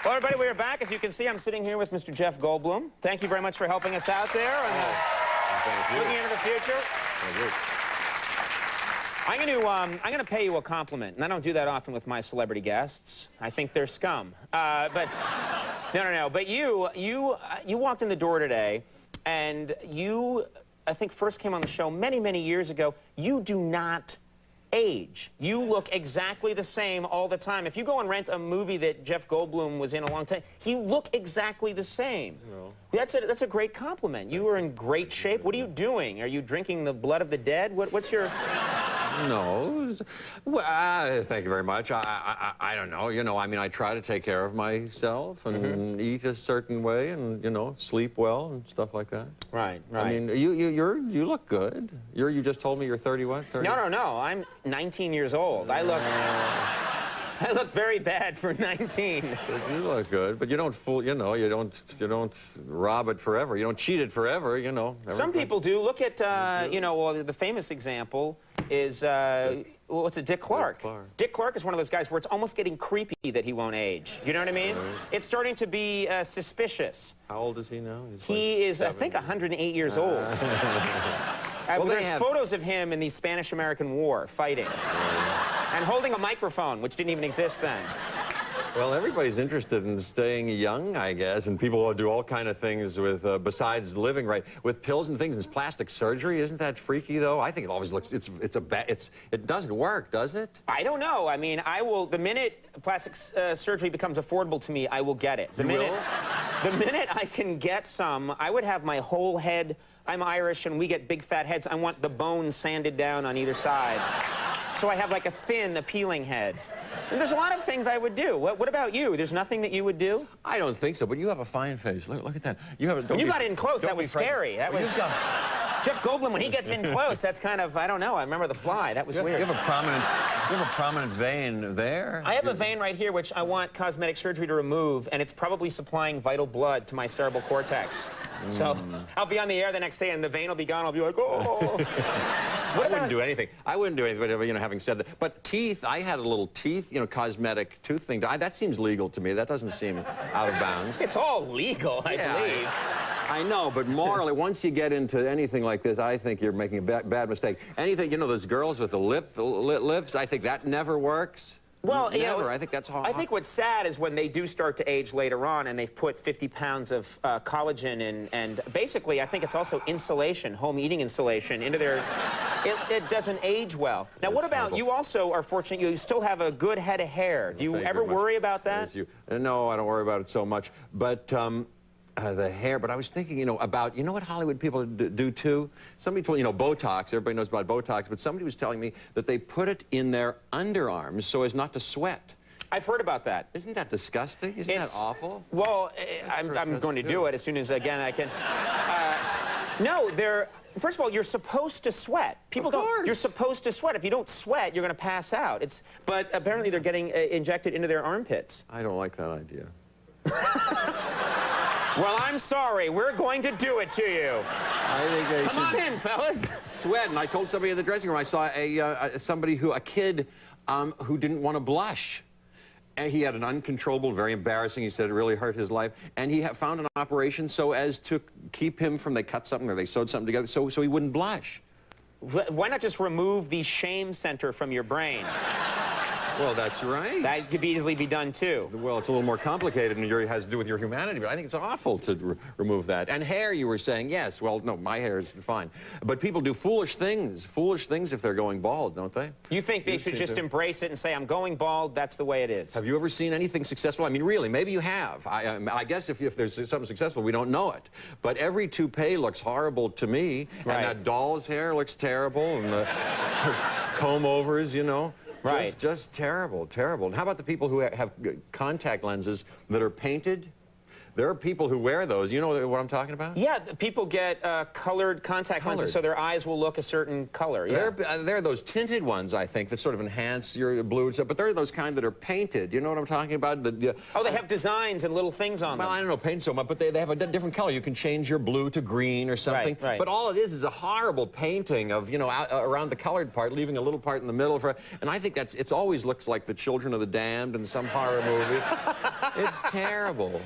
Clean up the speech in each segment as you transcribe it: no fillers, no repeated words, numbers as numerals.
Well, everybody, we are back. As you can see, I'm sitting here with Mr. Jeff Goldblum. Thank you very much for helping us out there. Thank you. Looking into the future. Thank you. I'm going to pay you a compliment, and I don't do that often with my celebrity guests. I think they're scum. But no. But you walked in the door today, and you, I think, first came on the show many, many years ago. You do not age. You look exactly the same all the time. If you go and rent a movie that Jeff Goldblum was in a long time, you look exactly the same. No. That's a great compliment. You are in great shape. What are you doing? Are you drinking the blood of the dead? What's your... No. Well, thank you very much. I don't know. You know, I mean, I try to take care of myself and eat a certain way and, you know, sleep well and stuff like that. Right. I mean, you look good. You just told me you're 30 what? 30? No. I'm 19 years old. I look very bad for 19. You look good, but you don't fool. You know, you don't rob it forever. You don't cheat it forever. You know. Some people do. Look at you know, well, the famous example is what's it? Dick Clark. Dick Clark is one of those guys where it's almost getting creepy that he won't age. You know what I mean? Right. It's starting to be suspicious. How old is he now? He is, I think, 108 years old. Well, there's photos of him in the Spanish-American War fighting. And holding a microphone, which didn't even exist then. Well, everybody's interested in staying young, I guess, and people do all kind of things with, besides living right, with pills and things and plastic surgery. Isn't that freaky, though? I think it always looks, it doesn't work, does it? I don't know. I mean, the minute plastic surgery becomes affordable to me, I will get it. The minute I can get some, I would have my whole head. I'm Irish, and we get big fat heads. I want the bones sanded down on either side. So I have like a thin, appealing head. And there's a lot of things I would do. What about you? There's nothing that you would do? I don't think so, but you have a fine face. Look at that. When you got in close, that was scary. That was... Jeff Goldblum, when he gets in close, that's kind of, I don't know, I remember The Fly. That was weird. You have a prominent vein there? I have a vein right here, which I want cosmetic surgery to remove, and it's probably supplying vital blood to my cerebral cortex. So I'll be on the air the next day, and the vein will be gone. I'll be like, oh. I wouldn't do anything. I wouldn't do anything, but, you know, having said that. But teeth, I had a little teeth, you know, cosmetic tooth thing. That seems legal to me. That doesn't seem out of bounds. It's all legal, I believe. I know, but morally, once you get into anything like this, I think you're making a bad mistake. Anything, you know, those girls with the lips, I think that never works. Well, never. You know, I think that's hard. I think what's sad is when they do start to age later on and they've put 50 pounds of collagen in, and basically I think it's also insulation, home eating insulation into their... It doesn't age well. Now, what about, you also are fortunate, you still have a good head of hair. Do you ever worry about that? No, I don't worry about it so much. But the hair, but I was thinking, you know, about, you know what Hollywood people do too? Somebody told, you know, Botox, everybody knows about Botox, but somebody was telling me that they put it in their underarms so as not to sweat. I've heard about that. Isn't that disgusting? Isn't that awful? Well, I'm going to do it as soon as, again, I can. No, first of all, you're supposed to sweat. People don't. You're supposed to sweat. If you don't sweat, you're going to pass out. But apparently they're getting injected into their armpits. I don't like that idea. Well, I'm sorry. We're going to do it to you. I think they Come on in, fellas. Sweat. And I told somebody in the dressing room, I saw a kid who didn't want to blush. And he had an uncontrollable, very embarrassing, he said it really hurt his life. And he found an operation so as to keep him from, they cut something or they sewed something together so he wouldn't blush. Why not just remove the shame center from your brain? Well, that's right. That could easily be done, too. Well, it's a little more complicated and it has to do with your humanity, but I think it's awful to remove that. And hair, you were saying, yes. Well, no, my hair is fine. But people do foolish things if they're going bald, don't they? You think they should just embrace it and say, I'm going bald, that's the way it is? Have you ever seen anything successful? I mean, really, maybe you have. I guess if there's something successful, we don't know it. But every toupee looks horrible to me. Right. And that doll's hair looks terrible, and the comb-overs, you know. Right. Just terrible, terrible. And how about the people who have contact lenses that are painted? There are people who wear those. You know what I'm talking about? Yeah, people get colored contact lenses so their eyes will look a certain color. Yeah. There are those tinted ones, I think, that sort of enhance your blue and stuff, but there are those kind that are painted. You know what I'm talking about? Oh, they have designs and little things on them. Well, I don't know paint so much, but they have a different color. You can change your blue to green or something. Right. But all it is a horrible painting of, you know, around the colored part, leaving a little part in the middle for. And I think it always looks like the Children of the Damned in some horror movie. It's terrible.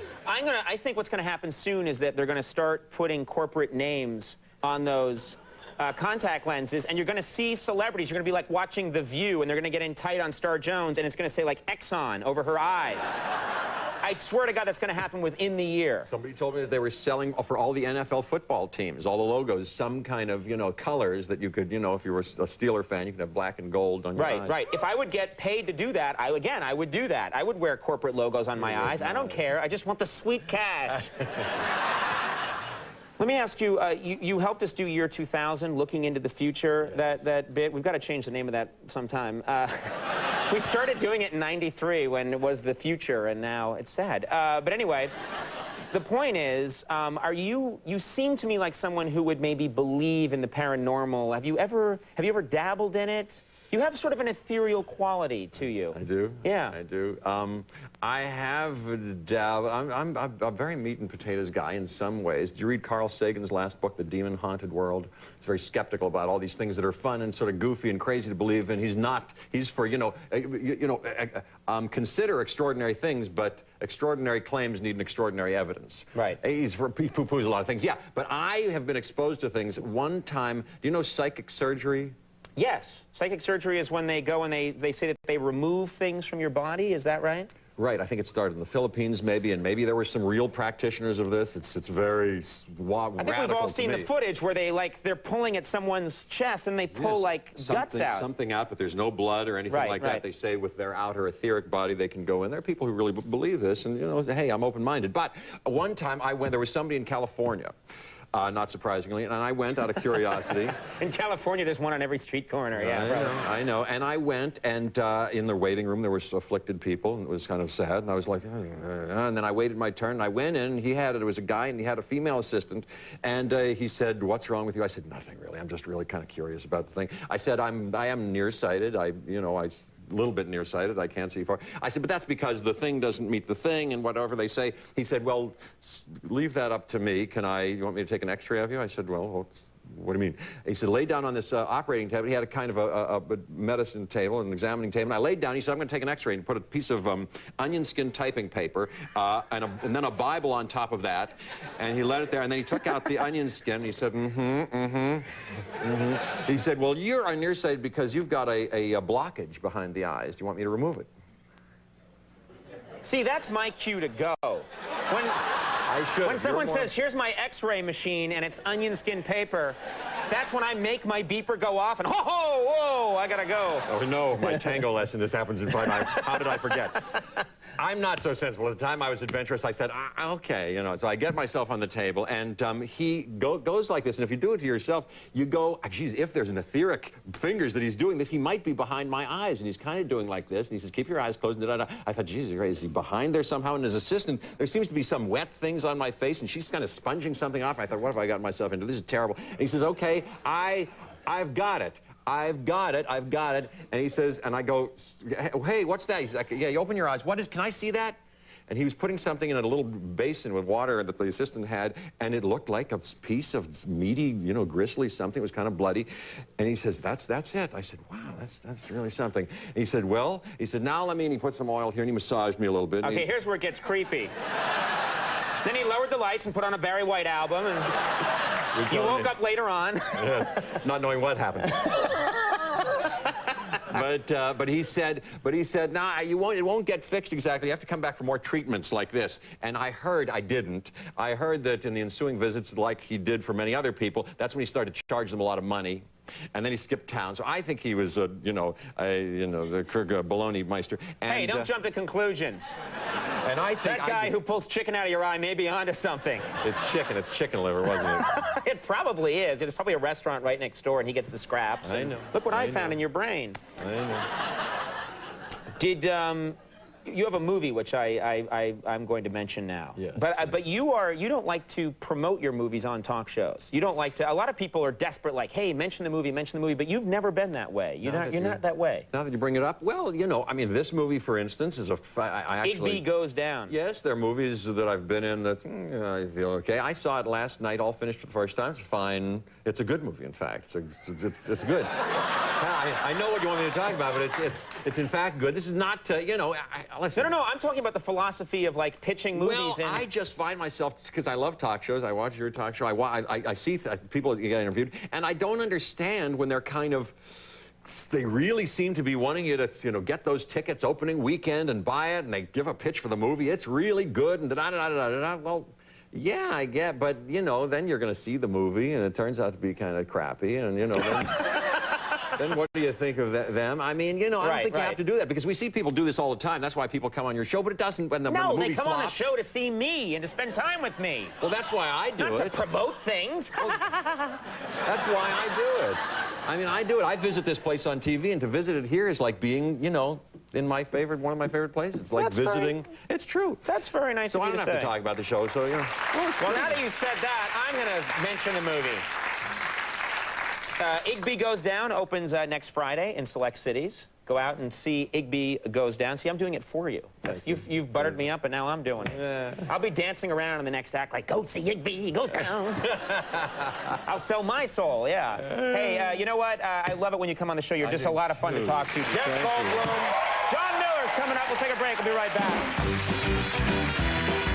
I think what's going to happen soon is that they're going to start putting corporate names on those contact lenses, and you're going to see celebrities. You're going to be like watching The View, and they're going to get in tight on Star Jones, and it's going to say like Exxon over her eyes. I swear to God, that's going to happen within the year. Somebody told me that they were selling for all the NFL football teams, all the logos, some kind of, you know, colors that you could, you know, if you were a Steeler fan, you could have black and gold on your eyes. Right. If I would get paid to do that, I would do that. I would wear corporate logos on my eyes. I don't care. I just want the sweet cash. Let me ask you, you helped us do Year 2000, looking into the future, yes. that bit. We've got to change the name of that sometime. We started doing it in '93 when it was the future, and now it's sad. But anyway, the point is, you seem to me like someone who would maybe believe in the paranormal. Have you ever dabbled in it? You have sort of an ethereal quality to you. I do? Yeah. I do. I have dabbled. I'm a very meat and potatoes guy in some ways. Did you read Carl Sagan's last book, The Demon Haunted World? He's very skeptical about all these things that are fun and sort of goofy and crazy to believe in. He's for, consider extraordinary things, but extraordinary claims need an extraordinary evidence. Right. He poo-poos a lot of things. Yeah, but I have been exposed to things. One time, do you know psychic surgery? Yes. Psychic surgery is when they go and they say that they remove things from your body. Is that right? Right. I think it started in the Philippines, maybe, and maybe there were some real practitioners of this. It's very radical. I think we've all seen the footage where they're pulling at someone's chest and they pull guts out. Something out, but there's no blood or anything like that. They say with their outer etheric body they can go in. There are people who really believe this, and hey, I'm open-minded. But one time there was somebody in California. Not surprisingly, and I went out of curiosity. In California, there's one on every street corner, yeah. I know. And I went, and in the waiting room, there were afflicted people, and it was kind of sad, and I was like, and then I waited my turn, and I went in, and it was a guy, and he had a female assistant, and he said, "What's wrong with you?" I said, "Nothing, really. I'm just really kind of curious about the thing." I said, I am nearsighted. A little bit nearsighted. I can't see far. I said, but that's because the thing doesn't meet the thing and whatever they say. He said, well, leave that up to me. You want me to take an x-ray of you? I said, well, what do you mean? He said, lay down on this operating table. He had a kind of a medicine table, an examining table. And I laid down. He said, I'm going to take an x-ray. And put a piece of onion skin typing paper and then a Bible on top of that. And he let it there. And then he took out the onion skin. And he said, He said, well, you're nearsighted because you've got a blockage behind the eyes. Do you want me to remove it? See, that's my cue to go. When someone says, here's my x-ray machine and it's onion skin paper, that's when I make my beeper go off and, whoa, I gotta go. Oh, no, my tango lesson, this happens in front of me. How did I forget? I'm not so sensible. At the time I was adventurous, I said, okay, so I get myself on the table, and he goes like this, and if you do it to yourself, you go, geez, if there's an etheric fingers that he's doing this, he might be behind my eyes, and he's kind of doing like this, and he says, keep your eyes closed, and da-da-da. I thought, geez, is he behind there somehow? And his assistant, there seems to be some wet things on my face, and she's kind of sponging something off. I thought, what have I gotten myself into? This is terrible. And he says, okay, I've got it. I've got it. And he says, and I go, hey, what's that? He's like, yeah, you open your eyes. Can I see that? And he was putting something in a little basin with water that the assistant had, and it looked like a piece of meaty, gristly something. It was kind of bloody. And he says, that's it. I said, wow, that's really something. And he said, well, now let me, and he put some oil here, and he massaged me a little bit. Okay, here's where it gets creepy. Then he lowered the lights and put on a Barry White album, and you woke up later on. Yes, not knowing what happened. But he said, nah, it won't get fixed exactly. You have to come back for more treatments like this. And I heard that in the ensuing visits, like he did for many other people, that's when he started to charge them a lot of money. And then he skipped town. So I think he was, the baloney meister. And, hey, don't jump to conclusions. And I think that guy who pulls chicken out of your eye may be onto something. It's chicken liver, wasn't it? It probably is. There's probably a restaurant right next door, and he gets the scraps. I know. Look what I found in your brain. I know. you have a movie which I'm going to mention now. Yes. But you don't like to promote your movies on talk shows. You don't like to. A lot of people are desperate, like, hey, mention the movie. But you've never been that way. You're not that way. Now that you bring it up, well, you know, I mean, this movie, for instance, is I actually. Igby Goes Down. Yes, there are movies that I've been in that I feel okay. I saw it last night, all finished for the first time. It's fine. It's a good movie, in fact. It's good. I know what you want me to talk about, but it's in fact good. This is not, you know, listen. No. I'm talking about the philosophy of, like, pitching movies. Well, I just find myself, because I love talk shows. I watch your talk show. I see people get interviewed, and I don't understand when they're kind of. They really seem to be wanting you to, you know, get those tickets opening weekend and buy it, and they give a pitch for the movie. It's really good, and da-da-da-da-da-da. Well, yeah, I get, but, you know, then you're going to see the movie, and it turns out to be kind of crappy, and, you know, then what do you think of them? I mean, you know, I don't think you have to do that, because we see people do this all the time. That's why people come on your show, but it doesn't, when the movie they come flops, on the show to see me and to spend time with me. Well, that's why I do it. Not to promote things. Well, that's why I do it. I mean, I do it. I visit this place on TV, and to visit it here is like being, you know, in one of my favorite places. It's like visiting. It's true. That's very nice of you to say. So I don't have to talk about the show, so, you know. Well, now that you said that, I'm going to mention the movie. Igby Goes Down opens next Friday in select cities. Go out and see Igby Goes Down. See, I'm doing it for you. You've buttered me up, and now I'm doing it. Yeah. I'll be dancing around in the next act like, go see Igby Goes Down. I'll sell my soul, yeah. Hey, you know what? I love it when you come on the show. You're just a lot of fun to talk to. Jeff Goldblum, John Miller's coming up. We'll take a break. We'll be right back.